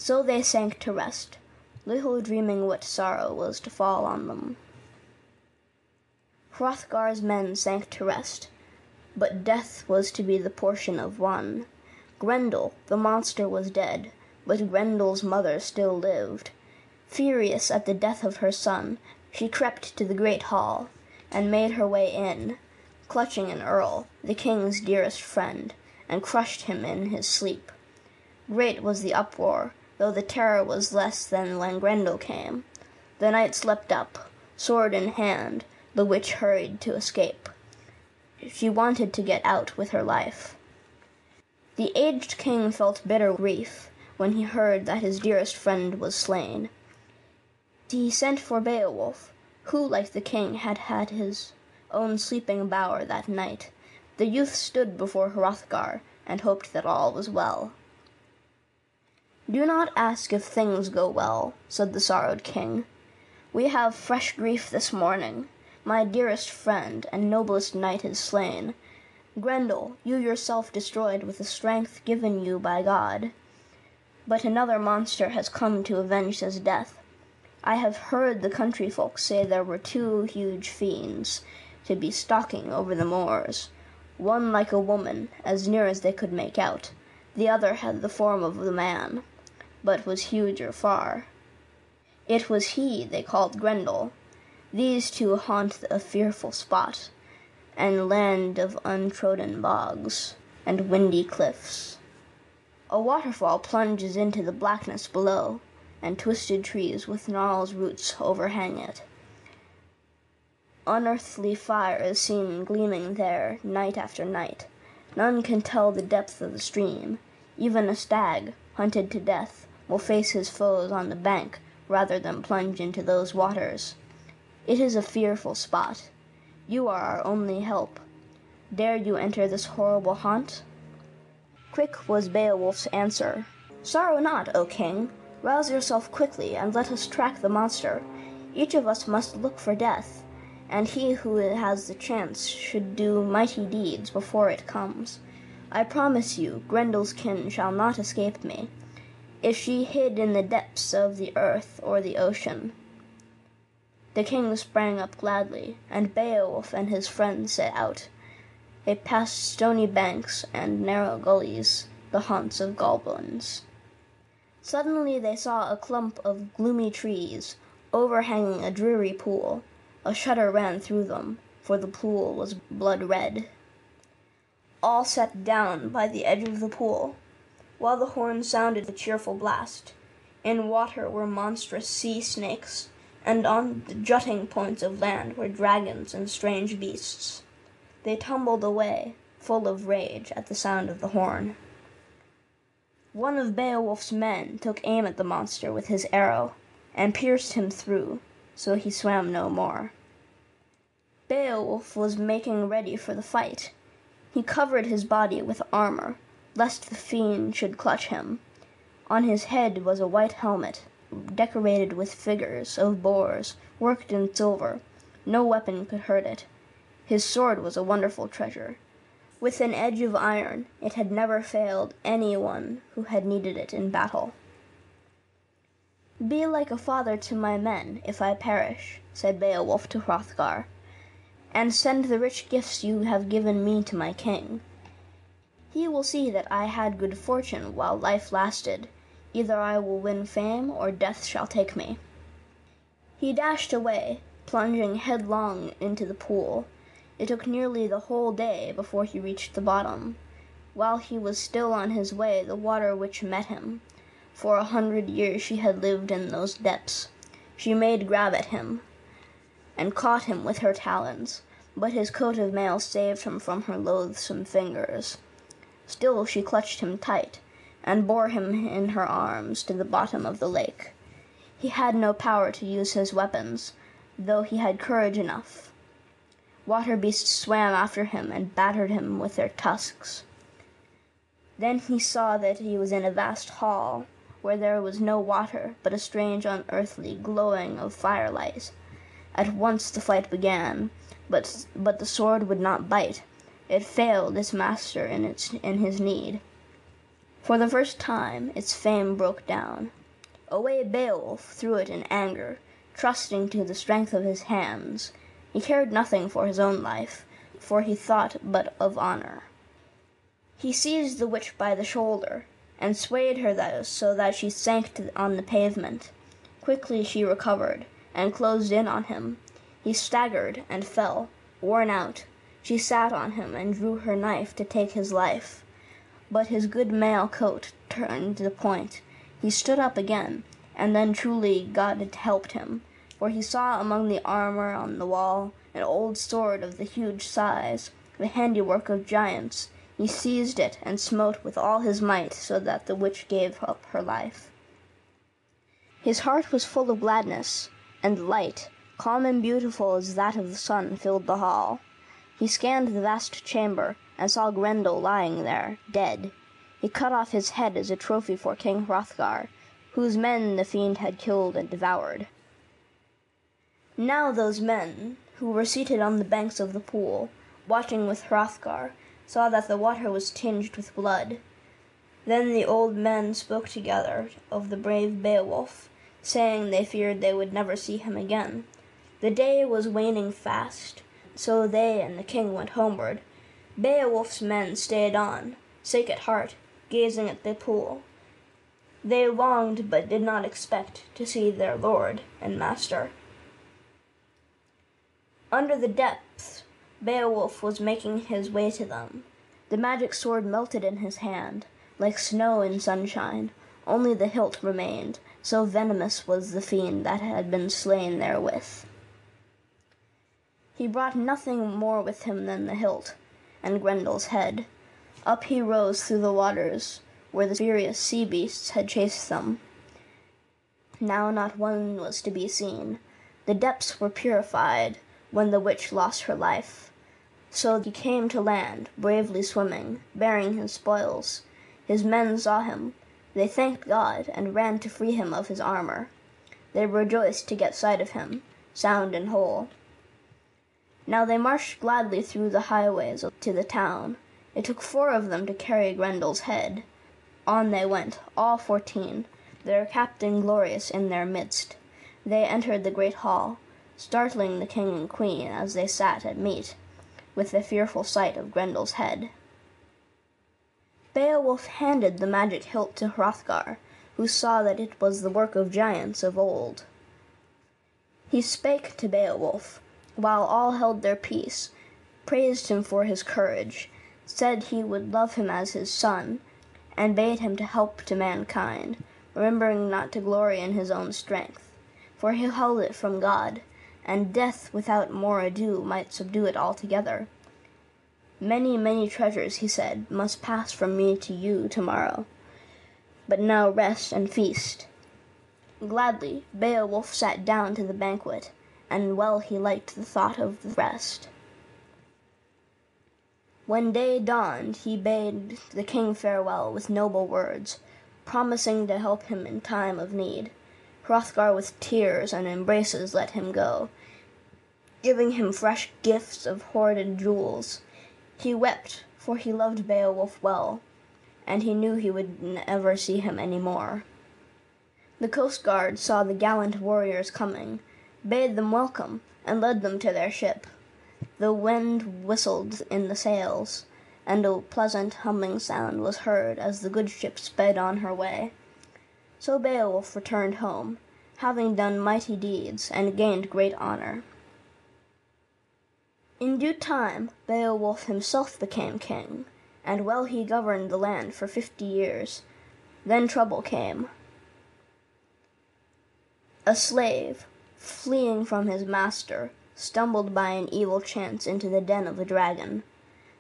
So they sank to rest, little dreaming what sorrow was to fall on them. Hrothgar's men sank to rest, but death was to be the portion of one. Grendel, the monster, was dead, but Grendel's mother still lived. Furious at the death of her son, she crept to the great hall, and made her way in, clutching an earl, the king's dearest friend, and crushed him in his sleep. Great was the uproar, though the terror was less than when Grendel came. The knights leapt up, sword in hand, the witch hurried to escape. She wanted to get out with her life. The aged king felt bitter grief when he heard that his dearest friend was slain. He sent for Beowulf, who, like the king, had had his own sleeping bower that night. The youth stood before Hrothgar and hoped that all was well. "Do not ask if things go well," said the sorrowed king. "We have fresh grief this morning. My dearest friend and noblest knight is slain. Grendel, you yourself destroyed with the strength given you by God. But another monster has come to avenge his death. I have heard the country folk say there were two huge fiends to be stalking over the moors. One like a woman, as near as they could make out. The other had the form of the man, but was huger far. It was he they called Grendel. These two haunt a fearful spot, and land of untrodden bogs and windy cliffs. A waterfall plunges into the blackness below, and twisted trees with gnarled roots overhang it. Unearthly fire is seen gleaming there night after night. None can tell the depth of the stream. Even a stag, hunted to death, will face his foes on the bank rather than plunge into those waters. It is a fearful spot. You are our only help. Dare you enter this horrible haunt?" Quick was Beowulf's answer. "Sorrow not, O king. Rouse yourself quickly and let us track the monster. Each of us must look for death, and he who has the chance should do mighty deeds before it comes. I promise you, Grendel's kin shall not escape me, if she hid in the depths of the earth or the ocean." The king sprang up gladly, and Beowulf and his friends set out. They passed stony banks and narrow gullies, the haunts of goblins. Suddenly they saw a clump of gloomy trees, overhanging a dreary pool. A shudder ran through them, for the pool was blood-red. All sat down by the edge of the pool, while the horn sounded a cheerful blast. In water were monstrous sea snakes, and on the jutting points of land were dragons and strange beasts. They tumbled away, full of rage at the sound of the horn. One of Beowulf's men took aim at the monster with his arrow, and pierced him through, so he swam no more. Beowulf was making ready for the fight. He covered his body with armor, lest the fiend should clutch him. On his head was a white helmet, decorated with figures of boars, worked in silver. No weapon could hurt it. His sword was a wonderful treasure. With an edge of iron, it had never failed anyone who had needed it in battle. "Be like a father to my men, if I perish," said Beowulf to Hrothgar, "and send the rich gifts you have given me to my king. He will see that I had good fortune while life lasted. Either I will win fame, or death shall take me." He dashed away, plunging headlong into the pool. It took nearly the whole day before he reached the bottom. While he was still on his way, the water witch met him. For 100 years she had lived in those depths. She made grab at him, and caught him with her talons, but his coat of mail saved him from her loathsome fingers. Still she clutched him tight, and bore him in her arms to the bottom of the lake. He had no power to use his weapons, though he had courage enough. Water beasts swam after him and battered him with their tusks. Then he saw that he was in a vast hall, where there was no water, but a strange unearthly glowing of firelight. At once the fight began, but the sword would not bite. It failed its master in his need. For the first time its fame broke down. Away Beowulf threw it in anger, trusting to the strength of his hands. He cared nothing for his own life, for he thought but of honor. He seized the witch by the shoulder, and swayed her so that she sank on the pavement. Quickly she recovered, and closed in on him. He staggered and fell, worn out. She sat on him and drew her knife to take his life. But his good mail coat turned the point. He stood up again, and then truly God had helped him, for he saw among the armor on the wall an old sword of the huge size, the handiwork of giants. He seized it and smote with all his might, so that the witch gave up her life. His heart was full of gladness, and light, calm and beautiful as that of the sun, filled the hall. He scanned the vast chamber, and saw Grendel lying there, dead. He cut off his head as a trophy for King Hrothgar, whose men the fiend had killed and devoured. Now those men, who were seated on the banks of the pool, watching with Hrothgar, saw that the water was tinged with blood. Then the old men spoke together of the brave Beowulf, saying they feared they would never see him again. The day was waning fast, so they and the king went homeward. Beowulf's men stayed on, sick at heart, gazing at the pool. They longed but did not expect to see their lord and master. Under the depths, Beowulf was making his way to them. The magic sword melted in his hand, like snow in sunshine. Only the hilt remained, so venomous was the fiend that had been slain therewith. He brought nothing more with him than the hilt, and Grendel's head. Up he rose through the waters, where the furious sea beasts had chased them. Now not one was to be seen. The depths were purified when the witch lost her life. So he came to land, bravely swimming, bearing his spoils. His men saw him. They thanked God, and ran to free him of his armor. They rejoiced to get sight of him, sound and whole. Now they marched gladly through the highways to the town. It took 4 of them to carry Grendel's head. On they went, all 14, their captain glorious in their midst. They entered the great hall, startling the king and queen as they sat at meat, with the fearful sight of Grendel's head. Beowulf handed the magic hilt to Hrothgar, who saw that it was the work of giants of old. He spake to Beowulf, while all held their peace, praised him for his courage, said he would love him as his son, and bade him to help to mankind, remembering not to glory in his own strength, for he held it from God, and death without more ado might subdue it altogether. Many, many treasures, he said, must pass from me to you tomorrow, but now rest and feast. Gladly Beowulf sat down to the banquet, and well he liked the thought of the rest. When day dawned, he bade the king farewell with noble words, promising to help him in time of need. Hrothgar with tears and embraces let him go, giving him fresh gifts of hoarded jewels. He wept, for he loved Beowulf well, and he knew he would never see him any more. The coast guard saw the gallant warriors coming, bade them welcome, and led them to their ship. The wind whistled in the sails, and a pleasant humming sound was heard as the good ship sped on her way. So Beowulf returned home, having done mighty deeds and gained great honor. In due time Beowulf himself became king, and well he governed the land for 50 years. Then trouble came. A slave, fleeing from his master, stumbled by an evil chance into the den of a dragon.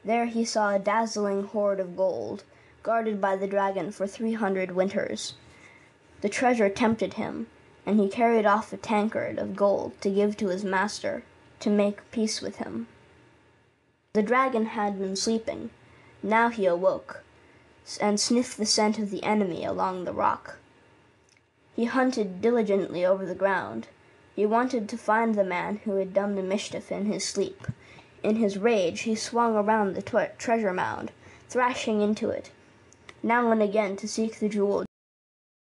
There he saw a dazzling hoard of gold, guarded by the dragon for 300 winters. The treasure tempted him, and he carried off a tankard of gold to give to his master, to make peace with him. The dragon had been sleeping. Now he awoke, and sniffed the scent of the enemy along the rock. He hunted diligently over the ground. He wanted to find the man who had done the mischief in his sleep. In his rage he swung around the treasure mound, thrashing into it. now and again to seek the jewel